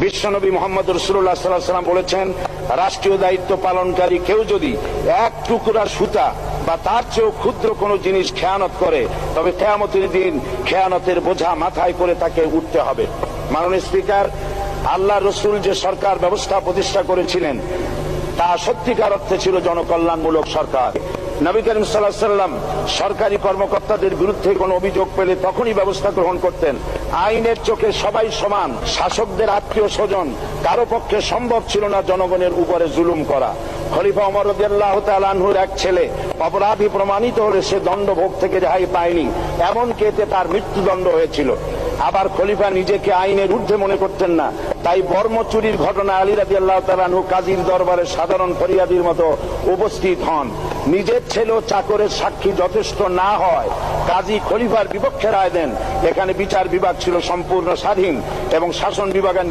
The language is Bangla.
বিশ্বনবী মুহাম্মদ রাসূলুল্লাহ সাল্লাল্লাহু আলাইহি ওয়াসাল্লাম বলেছেন, রাষ্ট্রীয় দায়িত্ব পালনকারী কেউ যদি এক টুকরা সুতা বা তার চেয়েও ক্ষুদ্র কোনো জিনিস খেয়ানত করে, তবে কিয়ামতের দিন খেয়ানতের বোঝা মাথায় করে তাকে উঠতে হবে। মাননীয় স্পিকার, আল্লাহ রসুল যে সরকার ব্যবস্থা প্রতিষ্ঠা করেছিলেন তা সত্যিকার অর্থে ছিল জনকল্যাণমূলক সরকার। নবী করিম সাল্লাল্লাহু আলাইহি ওয়াসাল্লাম সরকারি কর্মকর্তাদের বিরুদ্ধে কোনো অভিযোগ পেলে তখনই ব্যবস্থা গ্রহণ করতেন। আইনের চোখে সবাই সমান, শাসকদের আত্মীয় স্বজন কারো পক্ষে সম্ভব ছিল না জনগণের উপরে জুলুম করা। খলিফা ওমর রাদিয়াল্লাহু তাআলা আনহুর এক ছেলে অপরাধী প্রমাণিত হলে সে দণ্ডভোগ থেকে রেহাই পায়নি, এমনকি এতে তার মৃত্যুদণ্ড হয়েছিল। আবার খলিফা নিজেকে আইনের ঊর্ধ্বে মনে করতেন না, তাই বর্ম চুরির ঘটনা আলী রাদিয়াল্লাহু তাআলা আনহু কাজীর দরবারে সাধারণ ফরিয়াদির মতো উপস্থিত হন। নিজের ছেলে ও চাকরের সাক্ষী যথেষ্ট না হয় কাজী খলিফার বিপক্ষে রায় দেন। এখানে বিচার বিভাগ ছিল সম্পূর্ণ স্বাধীন এবং শাসন বিভাগের